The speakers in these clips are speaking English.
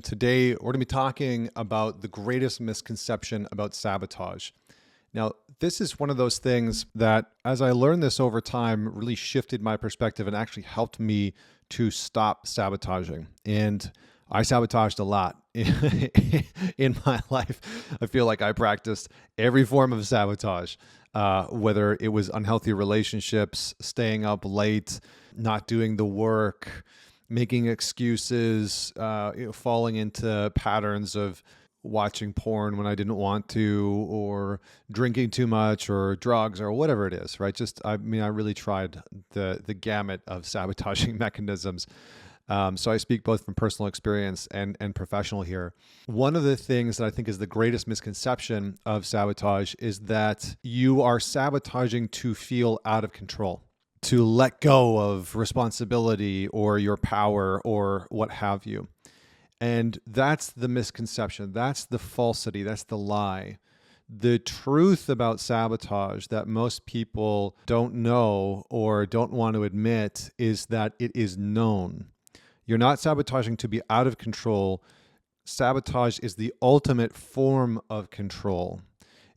Today, we're going to be talking about the greatest misconception about sabotage. Now, this is one of those things that, as I learned this over time, really shifted my perspective and actually helped me to stop sabotaging. And I sabotaged a lot in my life. I feel like I practiced every form of sabotage, whether it was unhealthy relationships, staying up late, not doing the work, making excuses, falling into patterns of watching porn when I didn't want to, or drinking too much, or drugs, or whatever it is, right? I really tried the gamut of sabotaging mechanisms. So I speak both from personal experience and professional here. One of the things that I think is the greatest misconception of sabotage is that you are sabotaging to feel out of control, to let go of responsibility or your power or what have you. And that's the misconception. That's the falsity. That's the lie. The truth about sabotage that most people don't know or don't want to admit is that it is known. You're not sabotaging to be out of control. Sabotage is the ultimate form of control.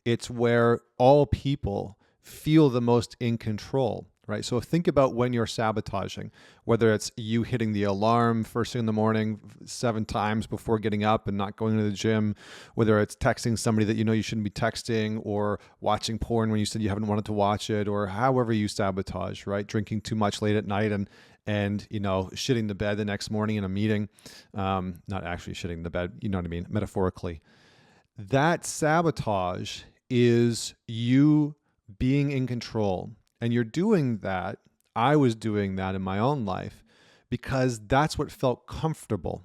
It's where all people feel the most in control. Right. So think about when you're sabotaging, whether it's you hitting the alarm first thing in the morning 7 times before getting up and not going to the gym, whether it's texting somebody that you know you shouldn't be texting, or watching porn when you said you haven't wanted to watch it, or however you sabotage, right? Drinking too much late at night and shitting the bed the next morning in a meeting, not actually shitting the bed, you know what I mean, metaphorically. That sabotage is you being in control. And you're doing that, I was doing that in my own life because that's what felt comfortable,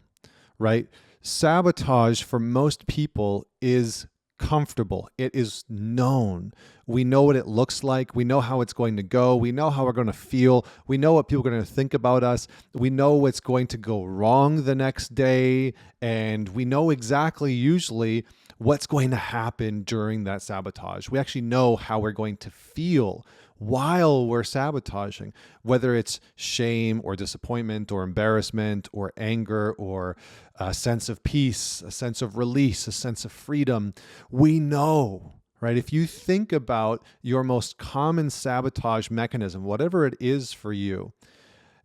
right? Sabotage for most people is comfortable. It is known. We know what it looks like. We know how it's going to go. We know how we're going to feel. We know what people are going to think about us. We know what's going to go wrong the next day. And we know exactly usually what's going to happen during that sabotage. We actually know how we're going to feel while we're sabotaging, whether it's shame or disappointment or embarrassment or anger or a sense of peace, a sense of release, a sense of freedom. We know, right? If you think about your most common sabotage mechanism, whatever it is for you,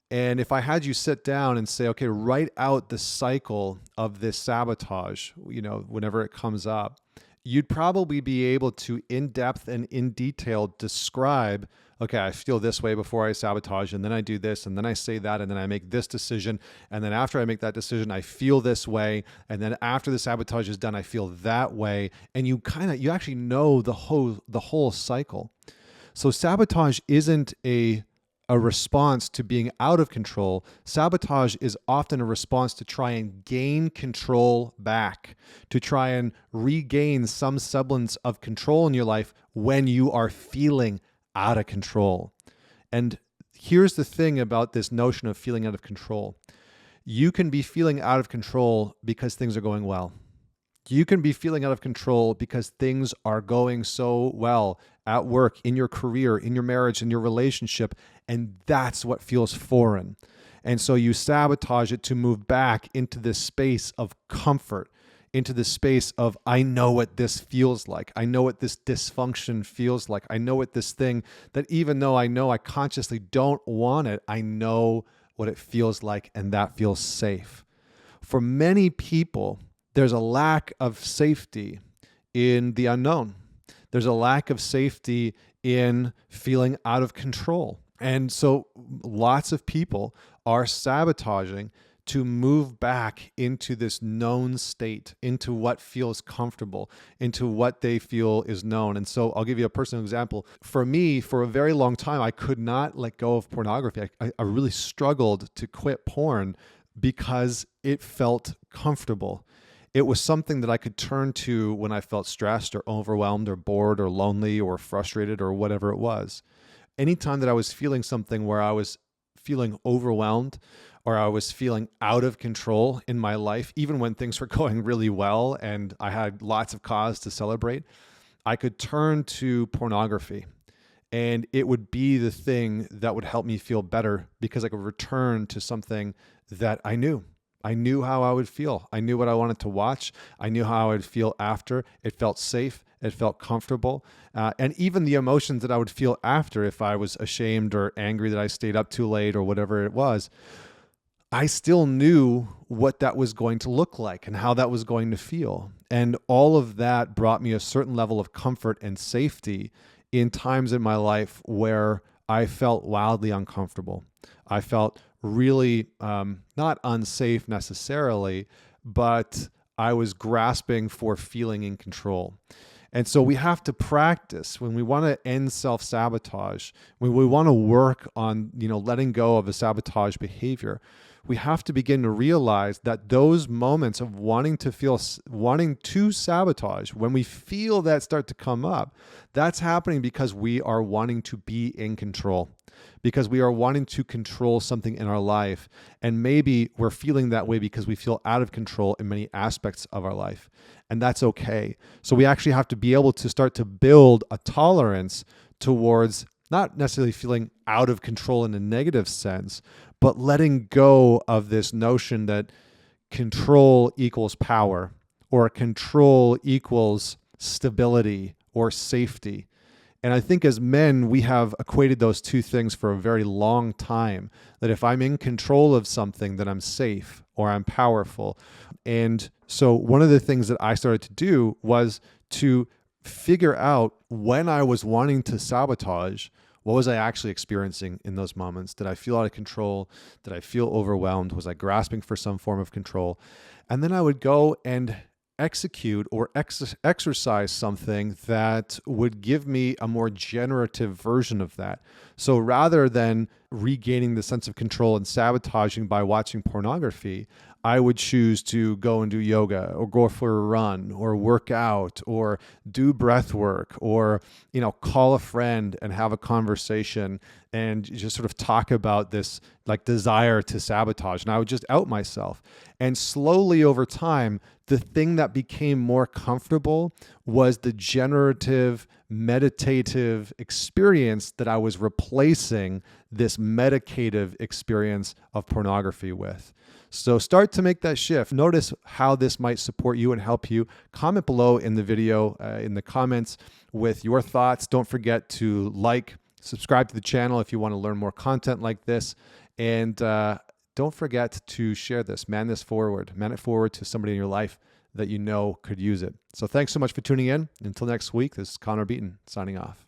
and if I had you sit down and say, okay, write out the cycle of this sabotage, whenever it comes up, you'd probably be able to, in depth and in detail, describe, okay, I feel this way before I sabotage, and then I do this, and then I say that, and then I make this decision, and then after I make that decision, I feel this way, and then after the sabotage is done, I feel that way, and you actually know the whole cycle. So sabotage isn't a response to being out of control. Sabotage is often a response to try and gain control back, to try and regain some semblance of control in your life when you are feeling out of control. And here's the thing about this notion of feeling out of control. You can be feeling out of control because things are going well. You can be feeling out of control because things are going so well at work, in your career, in your marriage, in your relationship, and that's what feels foreign. And so you sabotage it to move back into this space of comfort, into the space of, I know what this feels like. I know what this dysfunction feels like. I know what this thing that, even though I know I consciously don't want it, I know what it feels like, and that feels safe. For many people, there's a lack of safety in the unknown. There's a lack of safety in feeling out of control. And so lots of people are sabotaging to move back into this known state, into what feels comfortable, into what they feel is known. And so I'll give you a personal example. For me, for a very long time, I could not let go of pornography. I really struggled to quit porn because it felt comfortable. It was something that I could turn to when I felt stressed or overwhelmed or bored or lonely or frustrated or whatever it was. Anytime that I was feeling something where I was feeling overwhelmed or I was feeling out of control in my life, even when things were going really well and I had lots of cause to celebrate, I could turn to pornography. And it would be the thing that would help me feel better because I could return to something that I knew, I knew how I would feel. I knew what I wanted to watch. I knew how I would feel after. It felt safe. It felt comfortable. And even the emotions that I would feel after, if I was ashamed or angry that I stayed up too late or whatever it was, I still knew what that was going to look like and how that was going to feel. And all of that brought me a certain level of comfort and safety in times in my life where I felt wildly uncomfortable. I felt really not unsafe necessarily, but I was grasping for feeling in control. And so we have to practice when we want to end self-sabotage, when we want to work on, letting go of a sabotage behavior. We have to begin to realize that those moments of wanting to sabotage, when we feel that start to come up, that's happening because we are wanting to be in control, because we are wanting to control something in our life. And maybe we're feeling that way because we feel out of control in many aspects of our life. And that's okay. So we actually have to be able to start to build a tolerance towards not necessarily feeling out of control in a negative sense, but letting go of this notion that control equals power, or control equals stability or safety. And I think as men, we have equated those two things for a very long time, that if I'm in control of something, then I'm safe or I'm powerful. And so one of the things that I started to do was to figure out, when I was wanting to sabotage, what was I actually experiencing in those moments? Did I feel out of control? Did I feel overwhelmed? Was I grasping for some form of control? And then I would go and execute or exercise something that would give me a more generative version of that. So rather than regaining the sense of control and sabotaging by watching pornography, I would choose to go and do yoga, or go for a run, or work out, or do breath work, or, call a friend and have a conversation and just sort of talk about this like desire to sabotage. And I would just out myself. And slowly over time, the thing that became more comfortable was the generative, meditative experience that I was replacing this medicative experience of pornography with. So start to make that shift. Notice how this might support you and help you. Comment below in the video, in the comments, with your thoughts. Don't forget to subscribe to the channel if you want to learn more content like this. And don't forget to share this. Man it forward to somebody in your life that you know could use it. So thanks so much for tuning in. Until next week, this is Connor Beaton signing off.